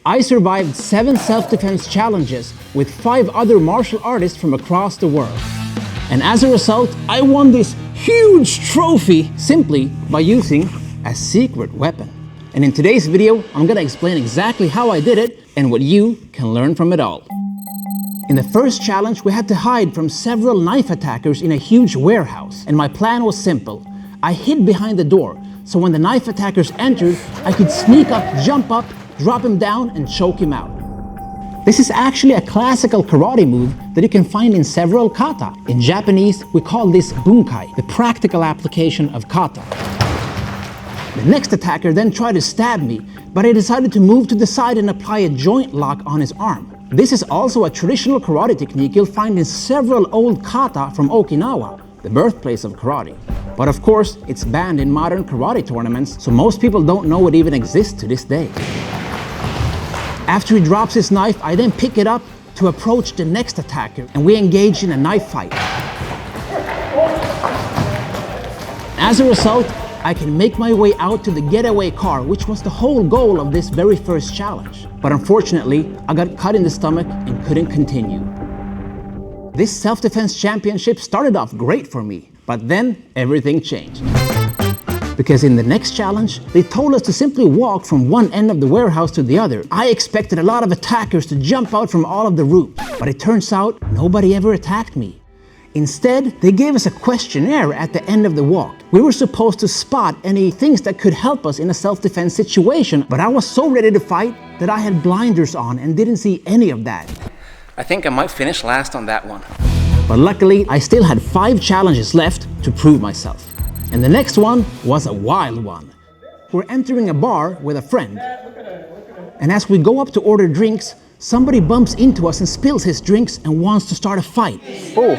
I survived 7 self-defense challenges with 5 other martial artists from across the world. And as a result, I won this huge trophy simply by using a secret weapon. And in today's video, I'm gonna explain exactly how I did it and what you can learn from it all. In the first challenge, we had to hide from several knife attackers in a huge warehouse. And my plan was simple. I hid behind the door, so when the knife attackers entered, I could sneak up, jump up, drop him down, and choke him out. This is actually a classical karate move that you can find in several kata. In Japanese, we call this bunkai, the practical application of kata. The next attacker then tried to stab me, but I decided to move to the side and apply a joint lock on his arm. This is also a traditional karate technique you'll find in several old kata from Okinawa, the birthplace of karate. But of course, it's banned in modern karate tournaments, so most people don't know it even exists to this day. After he drops his knife, I then pick it up to approach the next attacker, and we engage in a knife fight. As a result, I can make my way out to the getaway car, which was the whole goal of this very first challenge. But unfortunately, I got cut in the stomach and couldn't continue. This self-defense championship started off great for me, but then everything changed. Because in the next challenge, they told us to simply walk from one end of the warehouse to the other. I expected a lot of attackers to jump out from all of the roofs, but it turns out nobody ever attacked me. Instead, they gave us a questionnaire at the end of the walk. We were supposed to spot any things that could help us in a self-defense situation, but I was so ready to fight that I had blinders on and didn't see any of that. I think I might finish last on that one. But luckily, I still had 5 challenges left to prove myself. And the next one was a wild one. We're entering a bar with a friend. And as we go up to order drinks, somebody bumps into us and spills his drinks and wants to start a fight. Oh,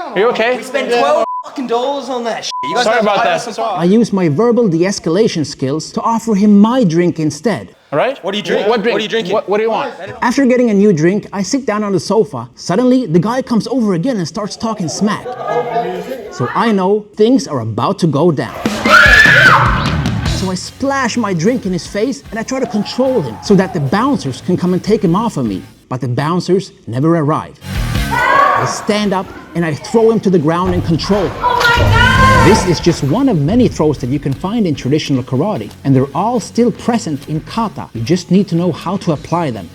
are you okay? We spent $12 on that shit. You guys Sorry about that. I used my verbal de-escalation skills to offer him my drink instead. All right? What do you drink? What drink? What are you drinking? What do you want? After getting a new drink, I sit down on the sofa. Suddenly, the guy comes over again and starts talking smack. So I know things are about to go down. So I splash my drink in his face and I try to control him so that the bouncers can come and take him off of me. But the bouncers never arrive. I stand up and I throw him to the ground and control him. Oh my God! This is just one of many throws that you can find in traditional karate, and they're all still present in kata. You just need to know how to apply them.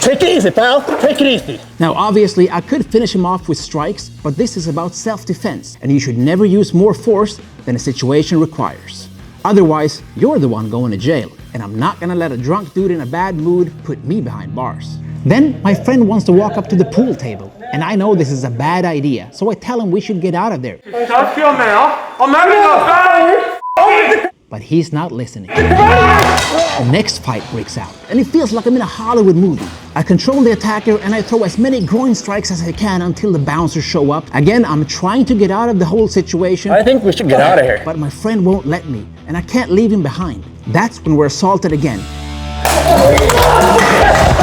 Take it easy, pal. Take it easy. Now, obviously, I could finish him off with strikes, but this is about self-defense, and you should never use more force than a situation requires. Otherwise, you're the one going to jail, and I'm not gonna let a drunk dude in a bad mood put me behind bars. Then, my friend wants to walk up to the pool table, and I know this is a bad idea, so I tell him we should get out of there. Shut your mouth. I'm having a battle. But he's not listening. The next fight breaks out, and it feels like I'm in a Hollywood movie. I control the attacker and I throw as many groin strikes as I can until the bouncers show up. Again, I'm trying to get out of the whole situation. I think we should get out of here. But my friend won't let me, and I can't leave him behind. That's when we're assaulted again.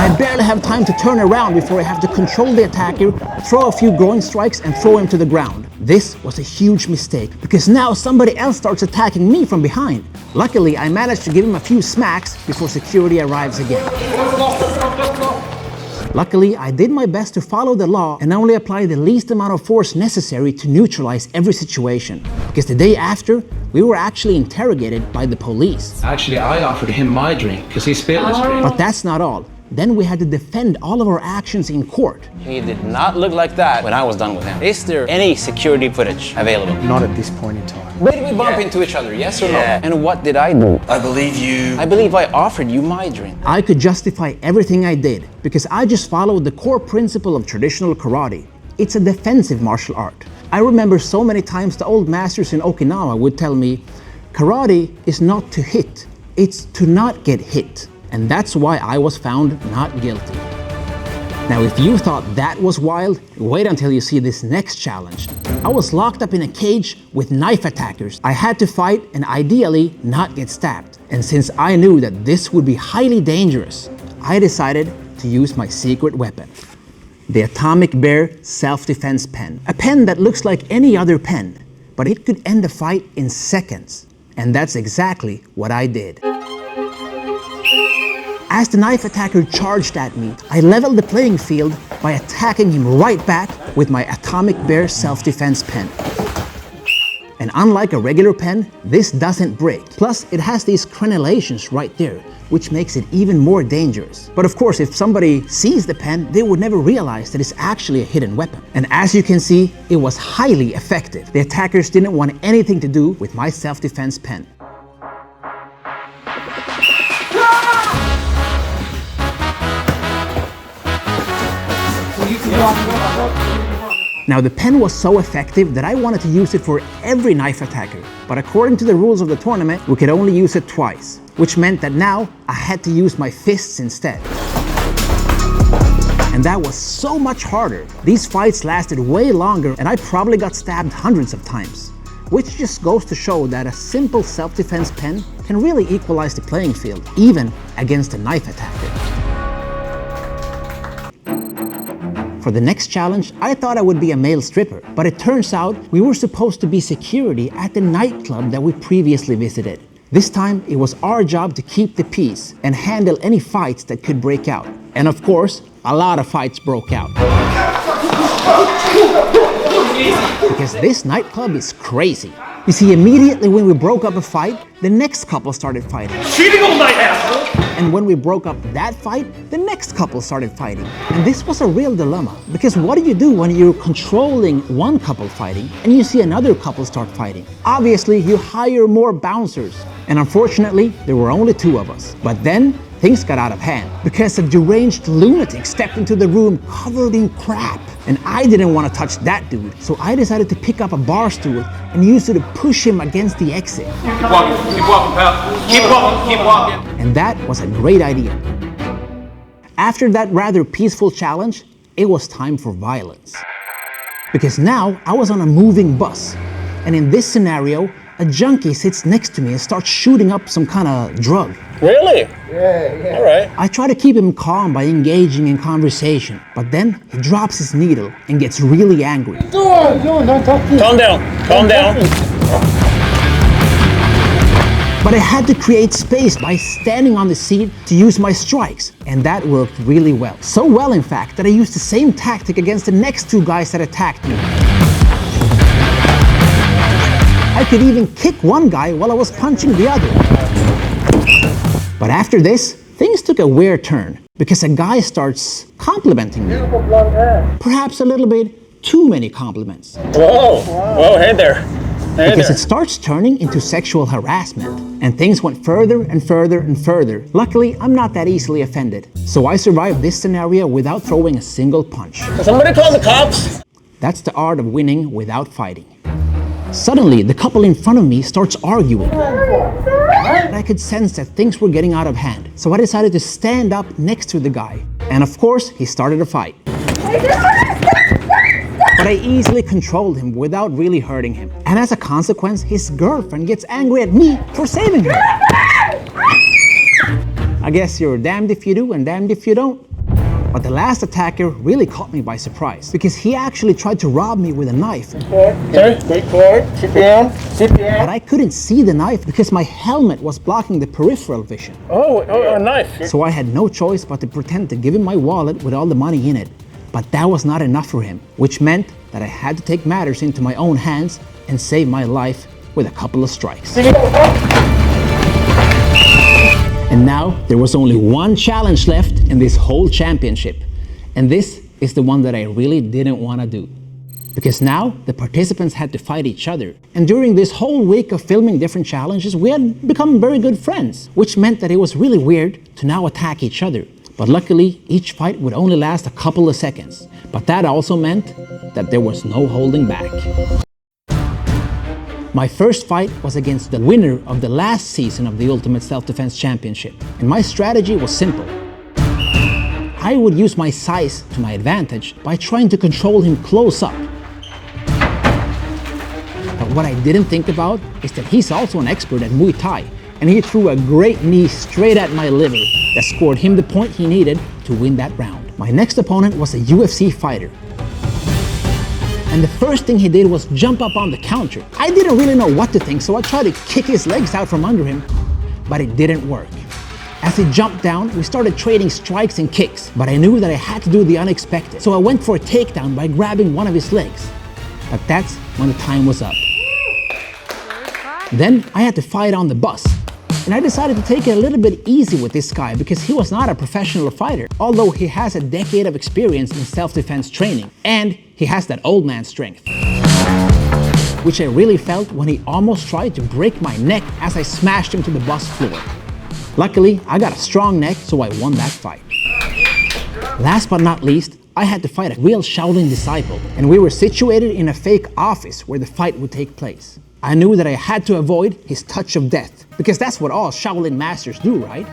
I barely have time to turn around before I have to control the attacker, throw a few groin strikes, and throw him to the ground. This was a huge mistake, because now somebody else starts attacking me from behind. Luckily, I managed to give him a few smacks before security arrives again. Luckily, I did my best to follow the law and only apply the least amount of force necessary to neutralize every situation. Because the day after, we were actually interrogated by the police. Actually, I offered him my drink because he spilled his drink. But that's not all. Then we had to defend all of our actions in court. He did not look like that when I was done with him. Is there any security footage available? Not at this point in time. Did we bump into each other, yes or no? And what did I do? I believe you. I believe I offered you my drink. I could justify everything I did because I just followed the core principle of traditional karate. It's a defensive martial art. I remember so many times the old masters in Okinawa would tell me, karate is not to hit, it's to not get hit. And that's why I was found not guilty. Now, if you thought that was wild, wait until you see this next challenge. I was locked up in a cage with knife attackers. I had to fight and ideally not get stabbed. And since I knew that this would be highly dangerous, I decided to use my secret weapon. The Atomic Bear Self-Defense Pen. A pen that looks like any other pen, but it could end a fight in seconds. And that's exactly what I did. As the knife attacker charged at me, I leveled the playing field by attacking him right back with my Atomic Bear self-defense pen. And unlike a regular pen, this doesn't break. Plus, it has these crenellations right there, which makes it even more dangerous. But of course, if somebody sees the pen, they would never realize that it's actually a hidden weapon. And as you can see, it was highly effective. The attackers didn't want anything to do with my self-defense pen. Now the pen was so effective that I wanted to use it for every knife attacker, but according to the rules of the tournament, we could only use it twice, which meant that now I had to use my fists instead. And that was so much harder. These fights lasted way longer and I probably got stabbed hundreds of times, which just goes to show that a simple self-defense pen can really equalize the playing field, even against a knife attacker. For the next challenge, I thought I would be a male stripper, but it turns out we were supposed to be security at the nightclub that we previously visited. This time, it was our job to keep the peace and handle any fights that could break out. And of course, a lot of fights broke out. Because this nightclub is crazy. You see, immediately when we broke up a fight, the next couple started fighting. Cheating all night, asshole! And when we broke up that fight, the next couple started fighting. And this was a real dilemma, because what do you do when you're controlling one couple fighting and you see another couple start fighting? Obviously, you hire more bouncers. And unfortunately, there were only 2 of us. But then, things got out of hand, because a deranged lunatic stepped into the room covered in crap. And I didn't want to touch that dude, so I decided to pick up a bar stool and use it to push him against the exit. Keep walking, pal. Keep walking, keep walking. And that was a great idea. After that rather peaceful challenge, it was time for violence. Because now I was on a moving bus, and in this scenario, a junkie sits next to me and starts shooting up some kind of drug. Really? Yeah. All right. I try to keep him calm by engaging in conversation, but then he drops his needle and gets really angry. Calm down. Calm down. But I had to create space by standing on the seat to use my strikes, and that worked really well. So well, in fact, that I used the same tactic against the next 2 guys that attacked me. I could even kick one guy while I was punching the other. But after this, things took a weird turn, because a guy starts complimenting me. Perhaps a little bit too many compliments. Whoa. Whoa, hey there. Hey Because there. it starts turning into sexual harassment, and things went further and further and further. Luckily, I'm not that easily offended, so I survived this scenario without throwing a single punch. Somebody call the cops. That's the art of winning without fighting. Suddenly, the couple in front of me starts arguing. I could sense that things were getting out of hand, so I decided to stand up next to the guy. And of course, he started a fight. But I easily controlled him without really hurting him. And as a consequence, his girlfriend gets angry at me for saving her. I guess you're damned if you do and damned if you don't. But the last attacker really caught me by surprise, because he actually tried to rob me with a knife. Sorry? Stay quiet. Sit down. Sit down. But I couldn't see the knife because my helmet was blocking the peripheral vision. Oh, a knife. So I had no choice but to pretend to give him my wallet with all the money in it. But that was not enough for him, which meant that I had to take matters into my own hands and save my life with a couple of strikes. And now there was only one challenge left in this whole championship. And this is the one that I really didn't want to do. Because now the participants had to fight each other. And during this whole week of filming different challenges, we had become very good friends, which meant that it was really weird to now attack each other. But luckily, each fight would only last a couple of seconds. But that also meant that there was no holding back. My first fight was against the winner of the last season of the Ultimate Self-Defense Championship. And my strategy was simple. I would use my size to my advantage by trying to control him close up. But what I didn't think about is that he's also an expert at Muay Thai, and he threw a great knee straight at my liver that scored him the point he needed to win that round. My next opponent was a UFC fighter. And the first thing he did was jump up on the counter. I didn't really know what to think, so I tried to kick his legs out from under him, but it didn't work. As he jumped down, we started trading strikes and kicks, but I knew that I had to do the unexpected. So I went for a takedown by grabbing one of his legs. But that's when the time was up. Then I had to fight on the bus. And I decided to take it a little bit easy with this guy because he was not a professional fighter, although he has a decade of experience in self-defense training, and he has that old man strength. Which I really felt when he almost tried to break my neck as I smashed him to the bus floor. Luckily, I got a strong neck, so I won that fight. Last but not least, I had to fight a real Shaolin disciple, and we were situated in a fake office where the fight would take place. I knew that I had to avoid his touch of death, because that's what all Shaolin masters do, right?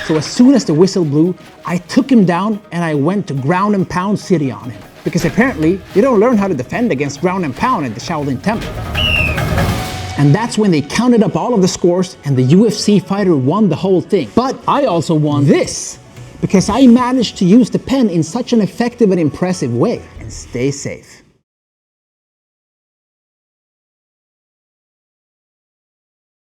So as soon as the whistle blew, I took him down and I went to ground and pound city on him. Because apparently, you don't learn how to defend against ground and pound at the Shaolin Temple. And that's when they counted up all of the scores and the UFC fighter won the whole thing. But I also won this, because I managed to use the pen in such an effective and impressive way. And stay safe.